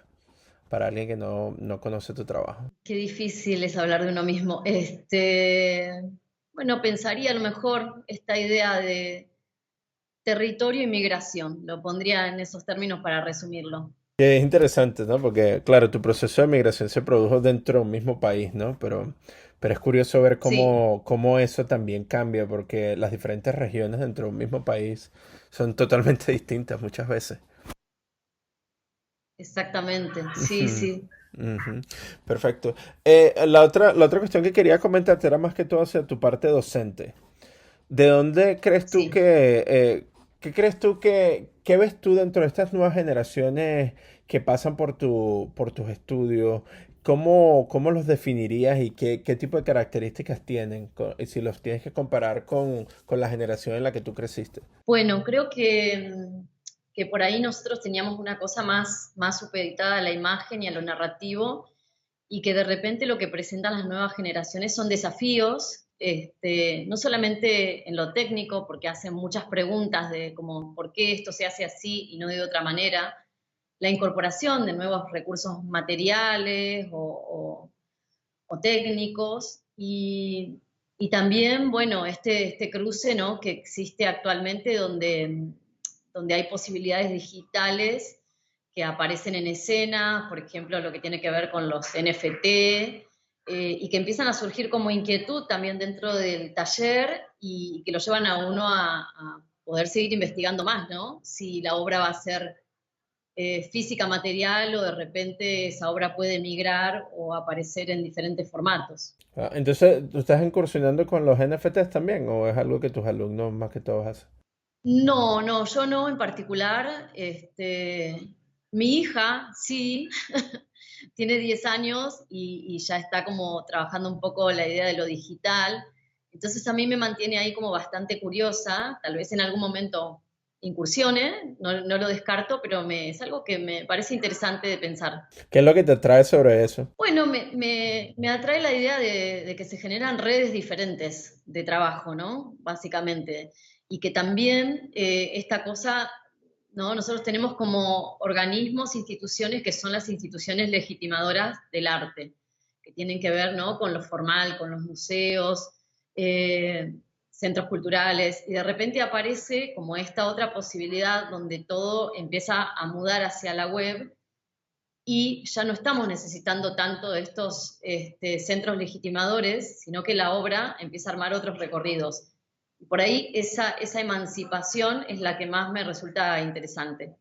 para alguien que no conoce tu trabajo. Qué difícil es hablar de uno mismo. Bueno, pensaría a lo mejor esta idea de territorio y migración, lo pondría en esos términos para resumirlo. Que es interesante, ¿no? Porque, claro, tu proceso de migración se produjo dentro de un mismo país, ¿no? Pero es curioso ver Sí, cómo eso también cambia, porque las diferentes regiones dentro de un mismo país son totalmente distintas muchas veces. exactamente, sí, Ujú, sí, ujú. Perfecto. La otra cuestión que quería comentarte era más que todo hacia tu parte docente. ¿De dónde crees tú sí. qué crees tú qué ves tú dentro de estas nuevas generaciones que pasan por tus estudios? ¿Cómo los definirías y qué tipo de características tienen? Y si los tienes que comparar con la generación en la que tú creciste. Bueno, creo que por ahí nosotros teníamos una cosa más supeditada a la imagen y a lo narrativo, y que de repente lo que presentan las nuevas generaciones son desafíos, no solamente en lo técnico, porque hacen muchas preguntas de como por qué esto se hace así y no de otra manera, la incorporación de nuevos recursos materiales o técnicos, y también, bueno, este cruce, ¿no?, que existe actualmente donde hay posibilidades digitales que aparecen en escena, por ejemplo, lo que tiene que ver con los NFT, y que empiezan a surgir como inquietud también dentro del taller y que lo llevan a uno a poder seguir investigando más, ¿no? Si la obra va a ser física material o de repente esa obra puede migrar o aparecer en diferentes formatos. Ah, entonces, ¿tú estás incursionando con los NFTs también o es algo que tus alumnos más que todos hacen? No, no, yo no en particular. Mi hija sí, tiene 10 años y ya está como trabajando un poco la idea de lo digital. Entonces a mí me mantiene ahí como bastante curiosa. Tal vez en algún momento incursione, no lo descarto, pero es algo que me parece interesante de pensar. ¿Qué es lo que te atrae sobre eso? Bueno, me atrae la idea de que se generan redes diferentes de trabajo, ¿no? Básicamente. Y que también esta cosa, ¿no? Nosotros tenemos como organismos, instituciones que son las instituciones legitimadoras del arte, que tienen que ver, ¿no?, con lo formal, con los museos, eh, centros culturales, y de repente aparece como esta otra posibilidad donde todo empieza a mudar hacia la web, y ya no estamos necesitando tanto de estos centros legitimadores, sino que la obra empieza a armar otros recorridos. Por ahí esa emancipación es la que más me resulta interesante.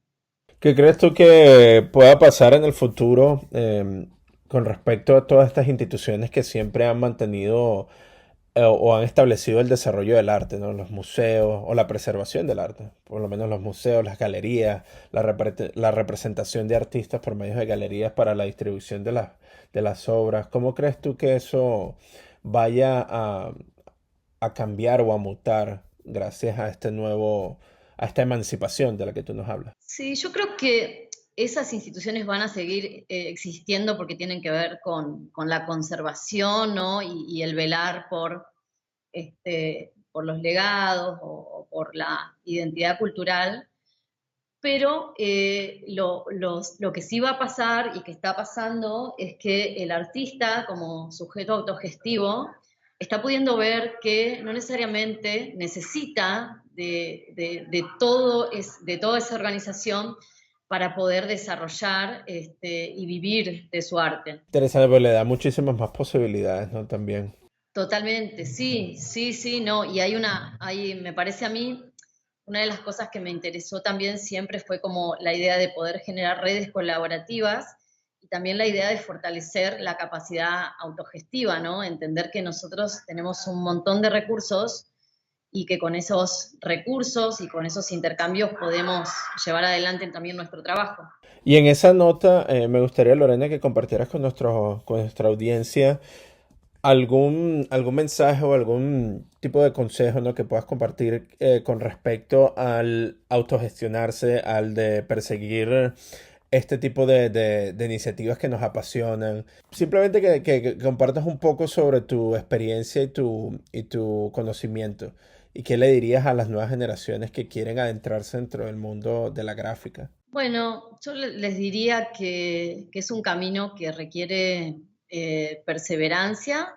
¿Qué crees tú que pueda pasar en el futuro con respecto a todas estas instituciones que siempre han mantenido o han establecido el desarrollo del arte, ¿no? Los museos o la preservación del arte, por lo menos los museos, las galerías, la representación de artistas por medio de galerías para la distribución de las obras? ¿Cómo crees tú que eso vaya a cambiar o a mutar gracias a a esta emancipación de la que tú nos hablas? Sí, yo creo que esas instituciones van a seguir existiendo porque tienen que ver con la conservación, ¿no? Y el velar por los legados o por la identidad cultural, pero lo que sí va a pasar y que está pasando es que el artista como sujeto autogestivo está pudiendo ver que no necesariamente necesita de toda esa organización para poder desarrollar y vivir de su arte. Interesante, pero le da muchísimas más posibilidades, ¿no? También. Totalmente, sí, sí, sí, no. Y me parece a mí, una de las cosas que me interesó también siempre fue como la idea de poder generar redes colaborativas y también la idea de fortalecer la capacidad autogestiva, ¿no? Entender que nosotros tenemos un montón de recursos y que con esos recursos y con esos intercambios podemos llevar adelante también nuestro trabajo. Y en esa nota, me gustaría, Lorena, que compartieras con nuestra audiencia algún mensaje o algún tipo de consejo, ¿no? Que puedas compartir con respecto al autogestionarse, al de perseguir este tipo de iniciativas que nos apasionan. Simplemente que compartas un poco sobre tu experiencia y tu conocimiento. ¿Y qué le dirías a las nuevas generaciones que quieren adentrarse dentro del mundo de la gráfica? Bueno, yo les diría que es un camino que requiere perseverancia,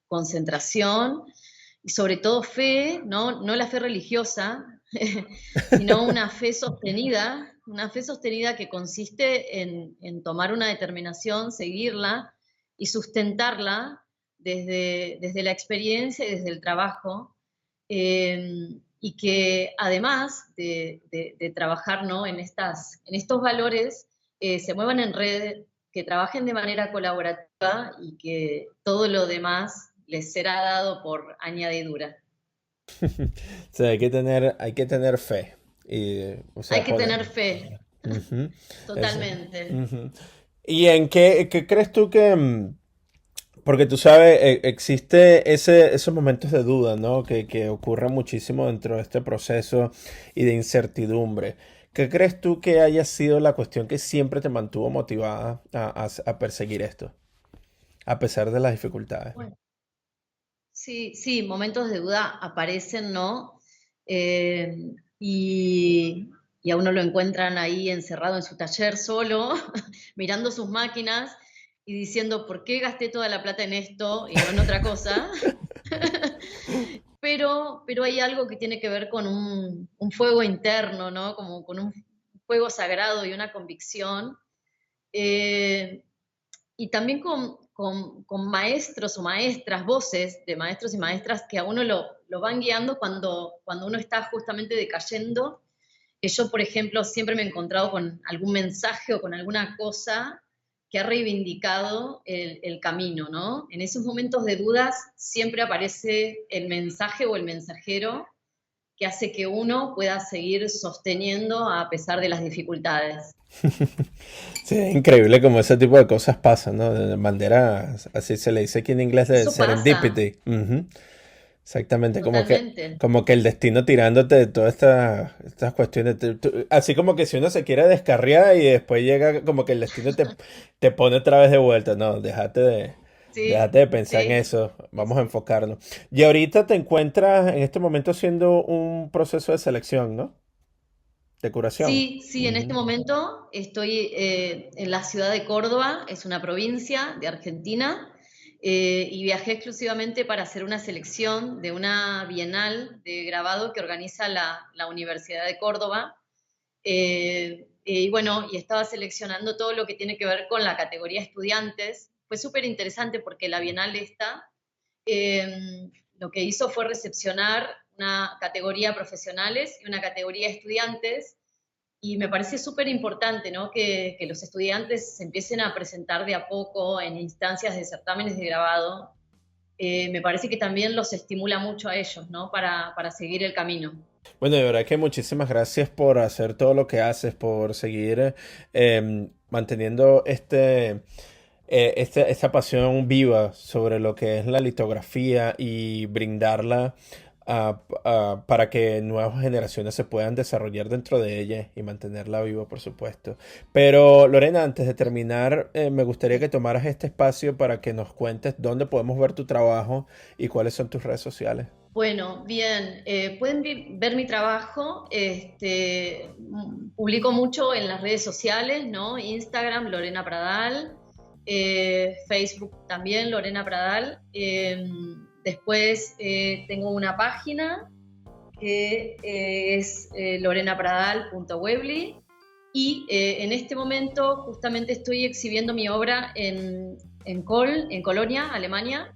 concentración y sobre todo fe, ¿no? No la fe religiosa, sino una fe sostenida que consiste en tomar una determinación, seguirla y sustentarla desde la experiencia y desde el trabajo. Y que además de trabajar, ¿no? En estos valores, se muevan en red, que trabajen de manera colaborativa y que todo lo demás les será dado por añadidura. O sea, hay que tener fe. Y, o Hay sea, que tener fe, ujú, eso. totalmente. Ujú. ¿Y en qué crees tú que, porque tú sabes, existe esos momentos de duda, ¿no? Que ocurren muchísimo dentro de este proceso y de incertidumbre. ¿Qué crees tú que haya sido la cuestión que siempre te mantuvo motivada a perseguir esto, a pesar de las dificultades? Bueno, sí, sí, momentos de duda aparecen, ¿no? Eh, y, y a uno lo encuentran ahí encerrado en su taller solo, mirando sus máquinas y diciendo, ¿por qué gasté toda la plata en esto y no en otra cosa? Pero hay algo que tiene que ver con un fuego interno, ¿no? Como con un fuego sagrado y una convicción. Eh, y también con maestros o maestras, voces de maestros y maestras que a uno lo van guiando cuando uno está justamente decayendo. Que yo, por ejemplo, siempre me he encontrado con algún mensaje o con alguna cosa que ha reivindicado el camino, ¿no? En esos momentos de dudas siempre aparece el mensaje o el mensajero que hace que uno pueda seguir sosteniendo a pesar de las dificultades. Sí, es increíble como ese tipo de cosas pasan, ¿no? De manera, así se le dice aquí en inglés, de Eso pasa, serendipity. Ujú. Exactamente, totalmente. como que el destino tirándote de todas estas cuestiones. Así como que si uno se quiere descarriar y después llega como que el destino te pone otra vez de vuelta. No, déjate Sí, de pensar en sí, eso. sí, Vamos a sí. enfocarnos. Y ahorita te encuentras en este momento haciendo un proceso de selección, ¿no? De curación. Sí, sí, en este Ujú. momento estoy en la ciudad de Córdoba, es una provincia de Argentina, y viajé exclusivamente para hacer una selección de una bienal de grabado que organiza la Universidad de Córdoba. y bueno, y estaba seleccionando todo lo que tiene que ver con la categoría estudiantes. Fue súper interesante porque la Bienal lo que hizo fue recepcionar una categoría profesionales y una categoría estudiantes, y me parece súper importante, ¿no? que los estudiantes se empiecen a presentar de a poco en instancias de certámenes de grabado. Me parece que también los estimula mucho a ellos, ¿no? para seguir el camino. Bueno, de verdad que muchísimas gracias por hacer todo lo que haces, por seguir manteniendo esta pasión viva sobre lo que es la litografía y brindarla para que nuevas generaciones se puedan desarrollar dentro de ella y mantenerla viva, por supuesto. Pero Lorena, antes de terminar, me gustaría que tomaras este espacio para que nos cuentes dónde podemos ver tu trabajo y cuáles son tus redes sociales. Bueno, bien, pueden ver mi trabajo, publico mucho en las redes sociales, ¿no? Instagram, Lorena Pradal, Facebook también, Lorena Pradal. Después tengo una página que es lorenapradal.weebly, y en este momento justamente estoy exhibiendo mi obra en Colonia, Alemania,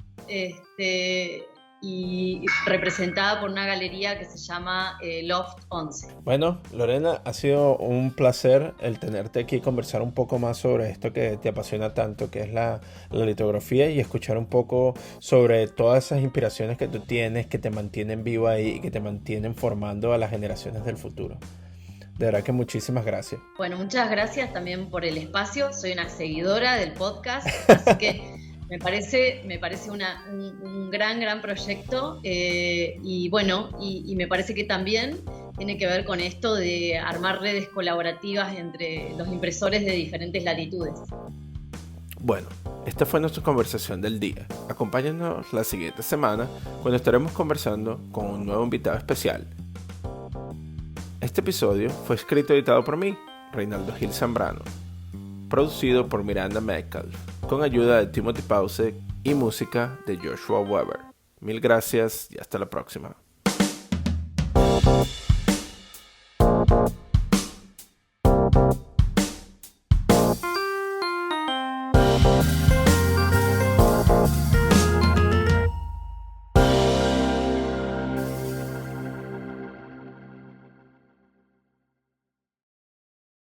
y representada por una galería que se llama Loft 11. Bueno, Lorena, ha sido un placer el tenerte aquí y conversar un poco más sobre esto que te apasiona tanto, que es la litografía, y escuchar un poco sobre todas esas inspiraciones que tú tienes, que te mantienen viva y que te mantienen formando a las generaciones del futuro. De verdad que muchísimas gracias. Bueno, muchas gracias también por el espacio. Soy una seguidora del podcast, así que me parece un gran proyecto, y bueno, y me parece que también tiene que ver con esto de armar redes colaborativas entre los impresores de diferentes latitudes. Bueno, esta fue nuestra conversación del día. Acompáñanos la siguiente semana cuando estaremos conversando con un nuevo invitado especial. Este episodio fue escrito y editado por mí, Reinaldo Gil Zambrano, producido por Miranda Metcalf, con ayuda de Timothy Pause y música de Joshua Weber. Mil gracias y hasta la próxima.